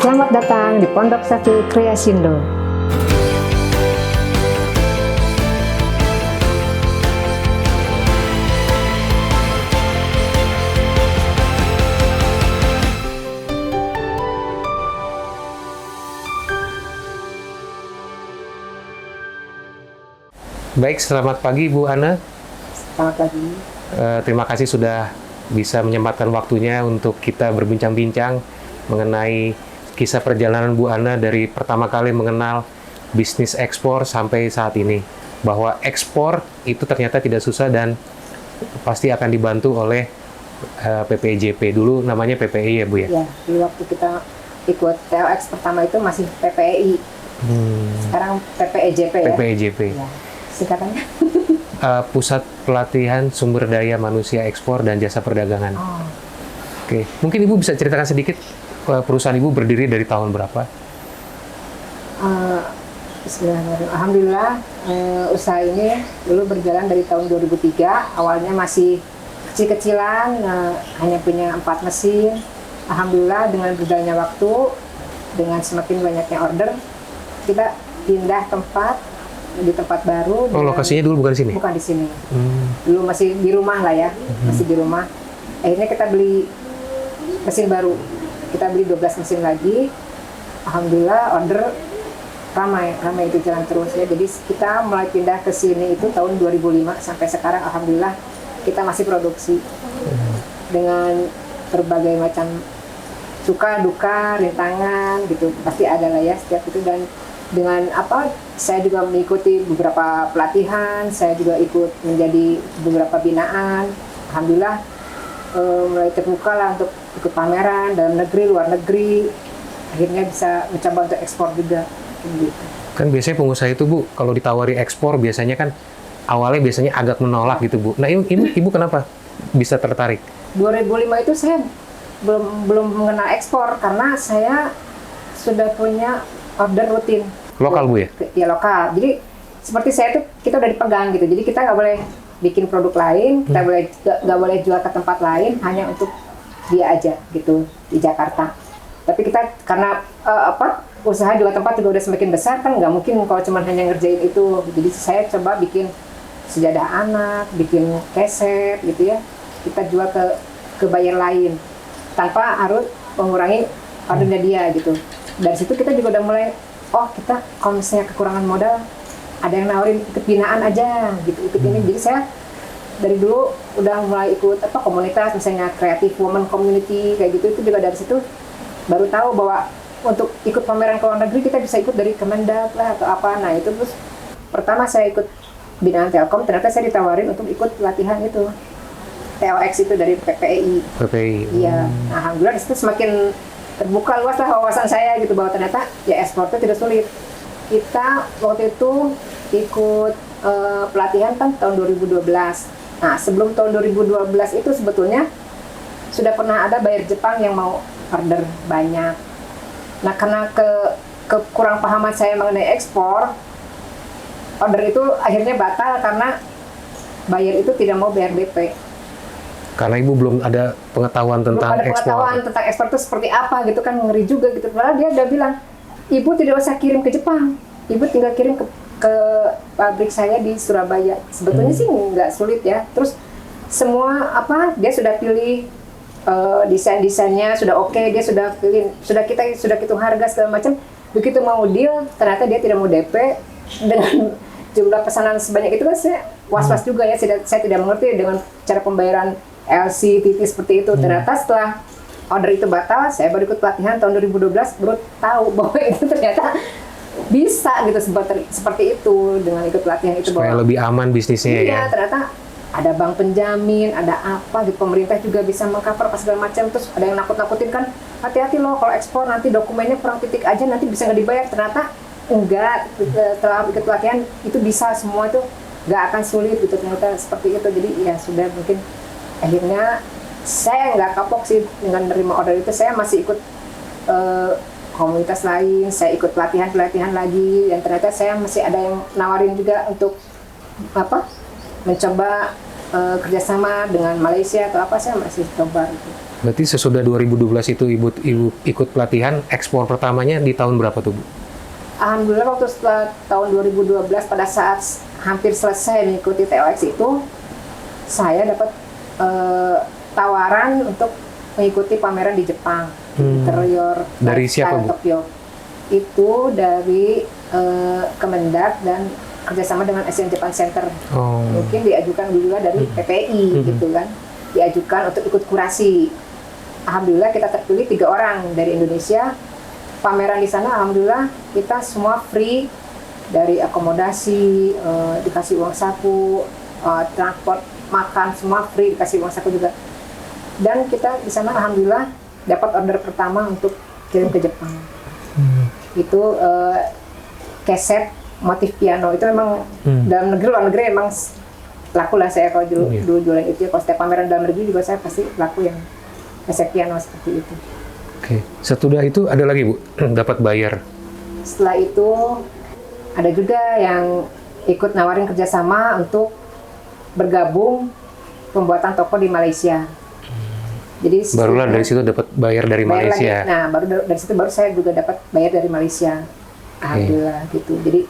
Selamat datang di Pondok 1 Kreasindo. Baik, selamat pagi Bu Ana. Selamat pagi. Terima kasih sudah bisa menyempatkan waktunya untuk kita berbincang-bincang mengenai kisah perjalanan Bu Ana dari pertama kali mengenal bisnis ekspor sampai saat ini. Bahwa ekspor itu ternyata tidak susah dan pasti akan dibantu oleh PPIJP. Dulu namanya PPI ya Bu ya? Ya, di waktu kita ikut TLX pertama itu masih PPI. Sekarang PPIJP ya? PPIJP. Ya, singkatannya. Pusat Pelatihan Sumber Daya Manusia Ekspor dan Jasa Perdagangan. Oh. Oke, mungkin Ibu bisa ceritakan sedikit perusahaan Ibu berdiri dari tahun berapa? Bismillahirrahmanirrahim. Alhamdulillah, usaha ini dulu berjalan dari tahun 2003. Awalnya masih kecil-kecilan, hanya punya 4 mesin. Alhamdulillah dengan berjalannya waktu, dengan semakin banyaknya order, kita pindah tempat di tempat baru. Oh, lokasinya dulu bukan di sini? Bukan di sini. Dulu masih di rumah lah ya, masih di rumah. Akhirnya kita beli mesin baru. Kita beli 12 mesin lagi. Alhamdulillah order ramai itu jalan terus ya. Jadi kita mulai pindah ke sini itu tahun 2005 sampai sekarang alhamdulillah kita masih produksi. Dengan berbagai macam suka, duka, rintangan gitu. Pasti ada lah ya setiap itu, dan dengan saya juga mengikuti beberapa pelatihan, saya juga ikut menjadi beberapa binaan. Alhamdulillah mulai terbuka lah untuk ikut pameran dalam negeri, luar negeri. Akhirnya bisa mencoba untuk ekspor juga gitu. Kan biasanya pengusaha itu Bu, kalau ditawari ekspor biasanya kan awalnya biasanya agak menolak gitu Bu. Nah ini Ibu kenapa bisa tertarik? 2005 itu saya belum mengenal ekspor karena saya sudah punya order rutin. Lokal Bu ya? Ya lokal. Jadi seperti saya tuh kita udah dipegang gitu. Jadi kita nggak boleh bikin produk lain, kita nggak boleh jual ke tempat lain, hanya untuk dia aja gitu di Jakarta. Tapi kita karena usaha juga tempat juga udah semakin besar kan, nggak mungkin kalau cuma hanya ngerjain itu. Jadi saya coba bikin sejadah anak, bikin keset gitu ya. Kita jual ke buyer lain tanpa harus mengurangi ordernya dia gitu. Dari situ kita juga udah mulai, kita kalau misalnya kekurangan modal, ada yang nawarin ikut binaan aja gitu, ikut ini. Jadi saya dari dulu udah mulai ikut komunitas, misalnya Creative Women Community kayak gitu. Itu juga dari situ baru tahu bahwa untuk ikut pameran ke luar negeri kita bisa ikut dari Kemendak lah atau apa. Nah itu terus pertama saya ikut binaan Telkom, ternyata saya ditawarin untuk ikut pelatihan itu TLX itu dari PPI. Iya, nah, alhamdulillah itu semakin terbuka luas lah wawasan saya gitu, bahwa ternyata ya ekspor itu tidak sulit. Kita waktu itu ikut pelatihan kan tahun 2012. Nah sebelum tahun 2012 itu sebetulnya sudah pernah ada buyer Jepang yang mau order banyak. Nah karena kekurang pahaman saya mengenai ekspor, order itu akhirnya batal karena buyer itu tidak mau bayar DP. Karena Ibu belum ada pengetahuan tentang ekspor. Tentang ekspor itu seperti apa gitu kan, ngeri juga gitu. Padahal dia udah bilang, Ibu tidak usah kirim ke Jepang, Ibu tinggal kirim ke pabrik saya di Surabaya. Sebetulnya sih nggak sulit ya. Terus semua dia sudah pilih desainnya sudah oke, dia sudah pilih, sudah kita hitung harga segala macam. Begitu mau deal, ternyata dia tidak mau DP dengan jumlah pesanan sebanyak itu kan saya was-was juga ya. Saya tidak mengerti dengan cara pembayaran LC, TT seperti itu. Ternyata setelah order itu batal, saya baru ikut pelatihan tahun 2012, baru tahu bahwa itu ternyata bisa gitu seperti itu dengan ikut pelatihan itu. Supaya lebih aman bisnisnya ya. Iya, ternyata ada bank penjamin, ada apa gitu, pemerintah juga bisa mengcover pas segala macam. Terus ada yang nakut-nakutin kan, hati-hati loh kalau ekspor nanti dokumennya kurang titik aja nanti bisa nggak dibayar. Ternyata enggak, setelah ikut pelatihan itu bisa semua, itu nggak akan sulit gitu, ternyata seperti itu. Jadi ya sudah, mungkin akhirnya saya nggak kapok sih dengan menerima order itu. Saya masih ikut komunitas lain, saya ikut pelatihan lagi, dan ternyata saya masih ada yang nawarin juga untuk mencoba kerjasama dengan Malaysia atau apa, saya masih coba gitu. Berarti sesudah 2012 itu ibu ikut pelatihan, ekspor pertamanya di tahun berapa tuh Bu? Alhamdulillah waktu setelah tahun 2012 pada saat hampir selesai mengikuti TOX itu, saya dapat tawaran untuk mengikuti pameran di Jepang, interior Dari siapa, Bu? Tokyo. Itu dari Kemendak dan kerjasama dengan Asian Japan Center. Mungkin diajukan juga dari PPI gitu kan, diajukan untuk ikut kurasi. Alhamdulillah kita terpilih 3 orang dari Indonesia. Pameran di sana alhamdulillah kita semua free, dari akomodasi, dikasih uang saku, transport, makan semua free, dikasih uang saku juga. Dan kita di sana alhamdulillah dapat order pertama untuk kirim ke Jepang. Itu keset motif piano. Itu memang dalam negeri, luar negeri emang laku lah saya kalau dulu jualan itu. Kalau setiap pameran dalam negeri juga saya pasti laku yang keset piano seperti itu. Oke, setelah itu ada lagi Bu, dapat bayar. Setelah itu ada juga yang ikut nawarin kerjasama untuk bergabung pembuatan toko di Malaysia. Jadi barulah dari situ dapat bayar dari Malaysia. Lagi. Nah, baru dari situ baru saya juga dapat bayar dari Malaysia. Alhamdulillah gitu. Jadi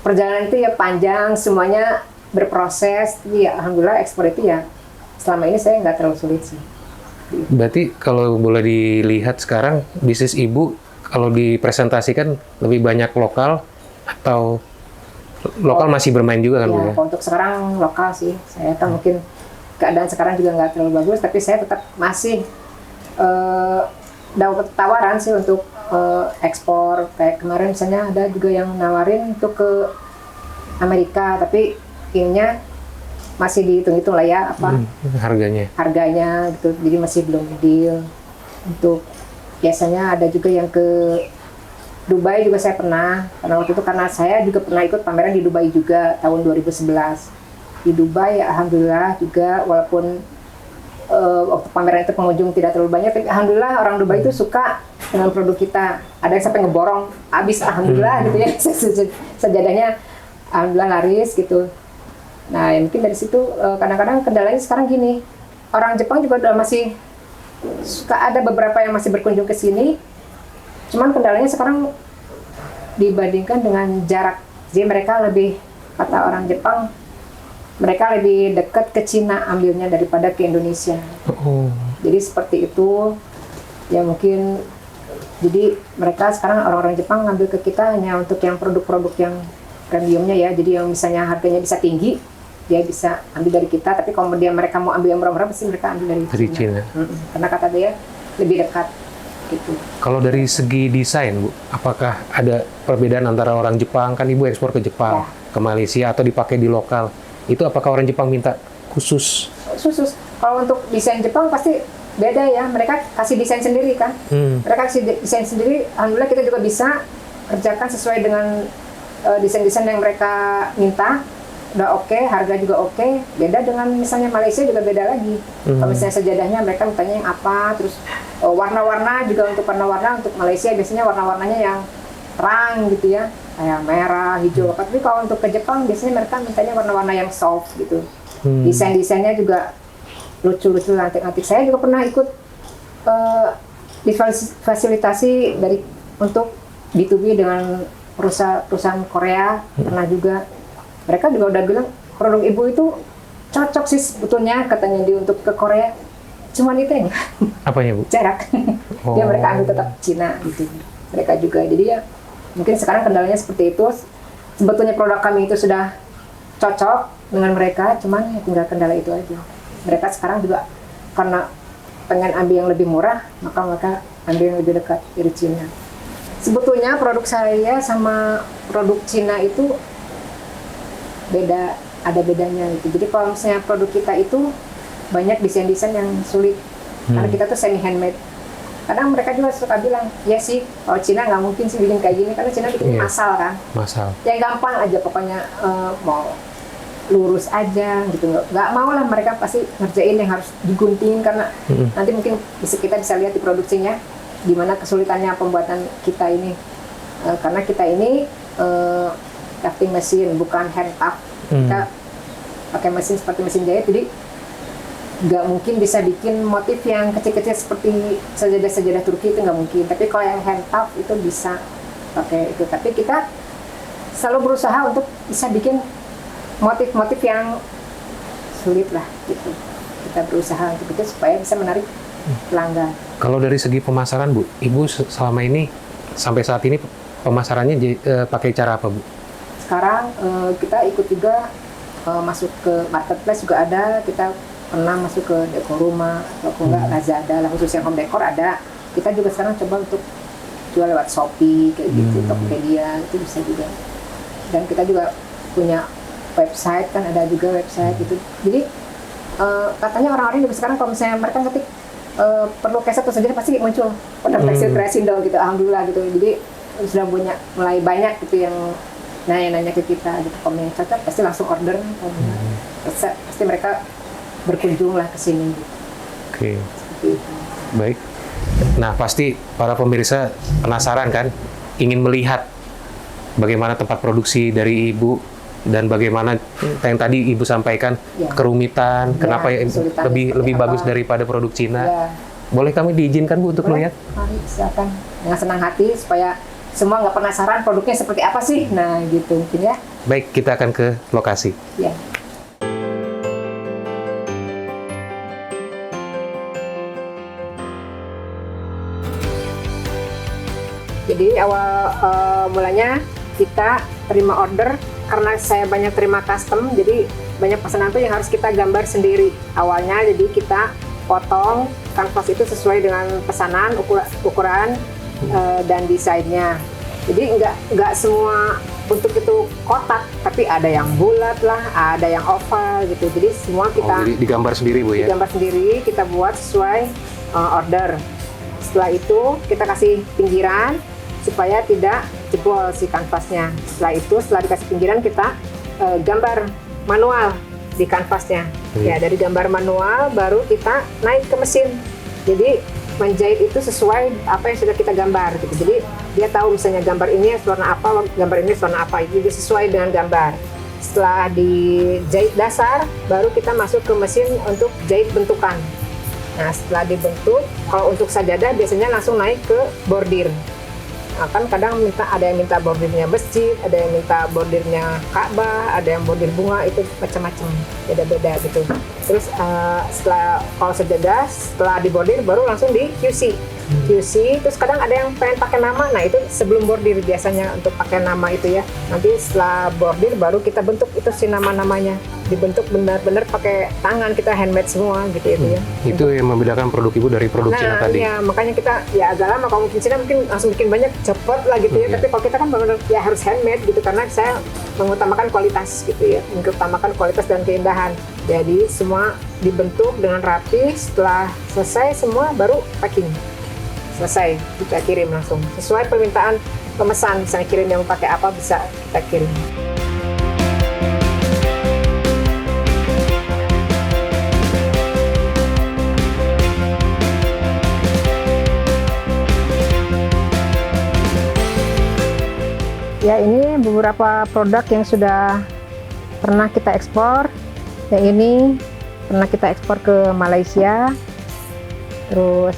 perjalanan itu ya panjang, semuanya berproses. Tapi ya alhamdulillah ekspor itu ya selama ini saya nggak terlalu sulit sih. Berarti kalau boleh dilihat sekarang bisnis Ibu kalau dipresentasikan lebih banyak lokal atau lokal masih bermain juga kan Bu? Ya, untuk sekarang lokal sih. Saya kan mungkin keadaan sekarang juga nggak terlalu bagus, tapi saya tetap masih dapat tawaran sih untuk ekspor. Kayak kemarin misalnya ada juga yang nawarin untuk ke Amerika, tapi ininya masih dihitung-hitung lah ya apa harganya gitu, jadi masih belum deal. Untuk biasanya ada juga yang ke Dubai juga saya pernah, karena waktu itu karena saya juga pernah ikut pameran di Dubai juga tahun 2011. Di Dubai alhamdulillah juga, walaupun waktu pameran itu pengunjung tidak terlalu banyak, tapi alhamdulillah orang Dubai itu suka dengan produk kita. Ada yang sampai ngeborong habis alhamdulillah gitu ya, sejadahnya alhamdulillah laris gitu. Nah ya mungkin dari situ kadang-kadang kendalanya sekarang gini, orang Jepang juga udah masih suka, ada beberapa yang masih berkunjung ke sini, cuman kendalanya sekarang dibandingkan dengan jarak, jadi mereka lebih, kata orang Jepang, mereka lebih dekat ke Cina ambilnya daripada ke Indonesia. Jadi seperti itu ya, mungkin jadi mereka sekarang orang-orang Jepang ngambil ke kita hanya untuk yang produk-produk yang premiumnya ya, jadi yang misalnya harganya bisa tinggi dia bisa ambil dari kita, tapi kalau mereka mau ambil yang murah-murah pasti mereka ambil dari Cina. Karena kata dia lebih dekat gitu. Kalau dari segi desain Bu, apakah ada perbedaan antara orang Jepang, kan Ibu ekspor ke Jepang, ke Malaysia, atau dipakai di lokal? Itu apakah orang Jepang minta khusus? Khusus. Kalau untuk desain Jepang pasti beda ya, mereka kasih desain sendiri kan. Mereka kasih desain sendiri, alhamdulillah kita juga bisa kerjakan sesuai dengan desain-desain yang mereka minta. Udah oke, harga juga oke. Beda dengan misalnya Malaysia juga beda lagi. Kalau misalnya sejadahnya mereka mintanya yang apa, terus warna-warna juga, untuk warna-warna untuk Malaysia biasanya warna-warnanya yang terang gitu ya, kayak merah, hijau. Tapi kalau untuk ke Jepang biasanya mereka mintanya warna-warna yang soft gitu. Desain-desainnya juga lucu-lucu, antik-antik. Saya juga pernah ikut difasilitasi dari untuk B2B dengan perusahaan Korea, pernah juga. Mereka juga udah bilang produk Ibu itu cocok sih sebetulnya, katanya dia untuk ke Korea. Cuman itu yang apanya Bu? Jarak. Dia mereka ambil tetap Cina gitu. Mereka juga. Jadi ya mungkin sekarang kendalanya seperti itu. Sebetulnya produk kami itu sudah cocok dengan mereka, cuman ya tinggal kendala itu aja. Mereka sekarang juga karena pengen ambil yang lebih murah, maka mereka ambil yang lebih dekat dari Cina. Sebetulnya produk saya sama produk Cina itu beda, ada bedanya gitu. Jadi kalau misalnya produk kita itu banyak desain-desain yang sulit, karena kita tuh semi handmade. Kadang mereka juga suka bilang, ya sih kalau Cina nggak mungkin sih bikin kayak gini, karena Cina bikin masal kan. Masal. Ya gampang aja pokoknya, mau lurus aja gitu, nggak mau lah mereka pasti ngerjain yang harus digunting, karena nanti mungkin kita bisa lihat di produksinya gimana kesulitannya pembuatan kita ini, karena kita ini crafting mesin bukan hand tap, kita pakai mesin seperti mesin jahit, jadi nggak mungkin bisa bikin motif yang kecil-kecil seperti sajadah-sajadah Turki, itu nggak mungkin. Tapi kalau yang hand tuf itu bisa pakai itu. Tapi kita selalu berusaha untuk bisa bikin motif-motif yang sulit lah gitu. Kita berusaha untuk itu supaya bisa menarik pelanggan. Kalau dari segi pemasaran, Bu, Ibu selama ini sampai saat ini pemasarannya pakai cara apa, Bu? Sekarang kita ikut juga masuk ke marketplace juga ada. Kita pernah masuk ke dekor rumah atau enggak Lazada lah, khususnya home decor ada. Kita juga sekarang coba untuk jual lewat Shopee kayak gitu, Tokopedia itu bisa juga. Dan kita juga punya website, kan ada juga website gitu. Jadi katanya orang-orang juga sekarang kalau misalnya mereka ngetik perlu keset atau saja pasti muncul produk tekstil kreasi dong gitu. Alhamdulillah gitu. Jadi sudah mulai banyak gitu yang nanya-nanya ke kita gitu, kalau yang cocok pasti langsung order, pasti mereka berkunjung lah ke sini gitu. Oke. Baik. Nah, pasti para pemirsa penasaran kan, ingin melihat bagaimana tempat produksi dari Ibu dan bagaimana yang tadi Ibu sampaikan kerumitan, kenapa lebih bagus daripada produk Cina. Boleh kami diizinkan, Bu, untuk melihat? Mari, silakan. Dengan senang hati supaya semua nggak penasaran produknya seperti apa sih. Nah, gitu mungkin ya. Baik, kita akan ke lokasi. Ya. Jadi awal mulanya kita terima order, karena saya banyak terima custom, jadi banyak pesanan tuh yang harus kita gambar sendiri awalnya. Jadi kita potong kanvas itu sesuai dengan pesanan, ukuran dan desainnya. Jadi nggak semua untuk itu kotak, tapi ada yang bulat lah, ada yang oval gitu. Jadi semua kita digambar sendiri, Bu, ya? Digambar sendiri, kita buat sesuai order. Setelah itu kita kasih pinggiran supaya tidak jebol si kanvasnya. Setelah itu, setelah dikasih pinggiran, kita gambar manual di kanvasnya. Ya, dari gambar manual baru kita naik ke mesin. Jadi menjahit itu sesuai apa yang sudah kita gambar gitu. Jadi dia tahu misalnya gambar ini warna apa, gambar ini warna apa. Jadi sesuai dengan gambar. Setelah dijahit dasar, baru kita masuk ke mesin untuk jahit bentukan. Nah, setelah dibentuk, kalau untuk sajadah biasanya langsung naik ke bordir. Nah, kan kadang ada yang minta bordirnya masjid, ada yang minta bordirnya Ka'bah, ada yang bordir bunga, itu macam-macam, beda-beda gitu. Terus setelah kalau sajadah, setelah dibordir baru langsung di QC. Terus kadang ada yang pengen pakai nama, nah itu sebelum bordir biasanya untuk pakai nama itu ya. Nanti setelah bordir baru kita bentuk itu si nama-namanya. Dibentuk benar-benar pakai tangan, kita handmade semua gitu itu ya. Itu yang membedakan produk Ibu dari produk Cina tadi. Iya, makanya kita ya agak lama, kalau mungkin Cina mungkin langsung bikin banyak cepet lah gitu ya. Tapi kalau kita kan benar-benar ya harus handmade gitu, karena saya mengutamakan kualitas gitu ya, mengutamakan kualitas dan keindahan. Jadi semua dibentuk dengan rapi, setelah selesai semua baru packing. Selesai, kita kirim langsung sesuai permintaan pemesan. Misalnya kirim yang pakai apa, bisa kita kirim. Ya, ini beberapa produk yang sudah pernah kita ekspor. Yang ini pernah kita ekspor ke Malaysia. Terus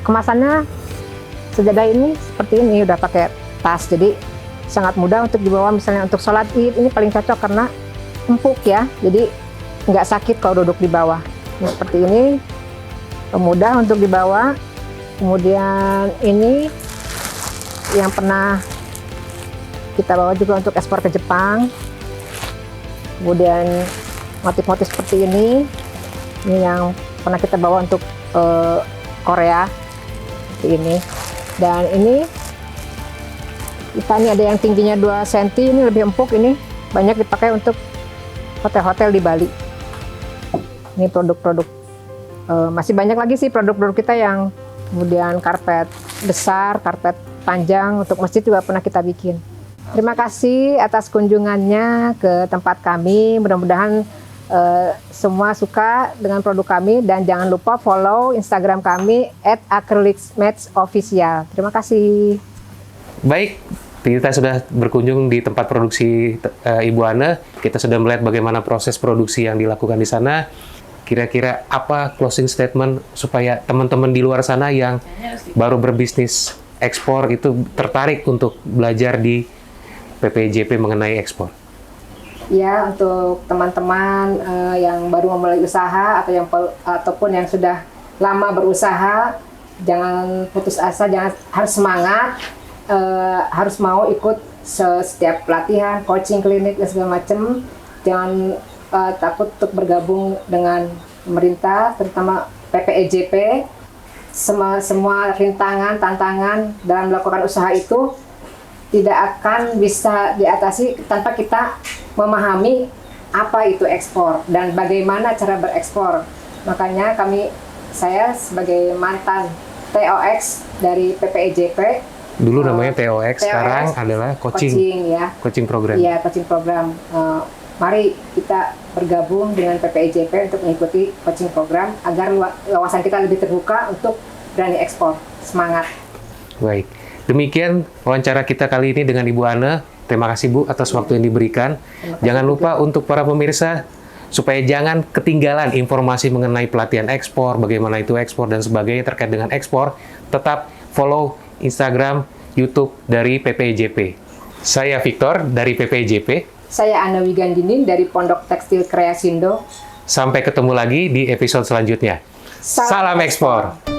kemasannya sejadah ini seperti ini, udah pakai tas, jadi sangat mudah untuk dibawa. Misalnya untuk sholat Id ini paling cocok karena empuk ya, jadi nggak sakit kalau duduk di bawah. Nah, seperti ini mudah untuk dibawa. Kemudian ini yang pernah kita bawa juga untuk ekspor ke Jepang. Kemudian motif-motif seperti ini yang pernah kita bawa untuk Korea seperti ini. Dan ini kita ini ada yang tingginya 2 cm, ini lebih empuk, ini banyak dipakai untuk hotel-hotel di Bali. Ini produk-produk masih banyak lagi sih produk-produk kita yang kemudian karpet besar, karpet panjang untuk masjid juga pernah kita bikin. Terima kasih atas kunjungannya ke tempat kami. Mudah-mudahan semua suka dengan produk kami, dan jangan lupa follow Instagram kami @acrylicsmatchofficial. Terima kasih. Baik, kita sudah berkunjung di tempat produksi Ibu Ana. Kita sudah melihat bagaimana proses produksi yang dilakukan di sana. Kira-kira apa closing statement supaya teman-teman di luar sana yang baru berbisnis ekspor itu tertarik untuk belajar di PPJP mengenai ekspor? Ya, untuk teman-teman yang baru memulai usaha ataupun yang sudah lama berusaha, jangan putus asa, harus semangat, harus mau ikut setiap pelatihan, coaching klinik dan segala macam. Jangan takut untuk bergabung dengan pemerintah, terutama PPEJP. Semua rintangan, tantangan dalam melakukan usaha itu tidak akan bisa diatasi tanpa kita memahami apa itu ekspor dan bagaimana cara berekspor. Makanya saya sebagai mantan TOX dari PPEJP, dulu namanya TOX, sekarang adalah coaching ya. Coaching program. Iya, coaching program. Mari kita bergabung dengan PPEJP untuk mengikuti coaching program agar wawasan kita lebih terbuka untuk berani ekspor. Semangat. Baik. Demikian wawancara kita kali ini dengan Ibu Ana. Terima kasih Bu atas waktu yang diberikan. Jangan lupa untuk para pemirsa supaya jangan ketinggalan informasi mengenai pelatihan ekspor, bagaimana itu ekspor dan sebagainya terkait dengan ekspor, tetap follow Instagram, YouTube dari PPJP. Saya Victor dari PPJP. Saya Ana Wigandinin dari Pondok Tekstil Kreasindo. Sampai ketemu lagi di episode selanjutnya. Salam ekspor.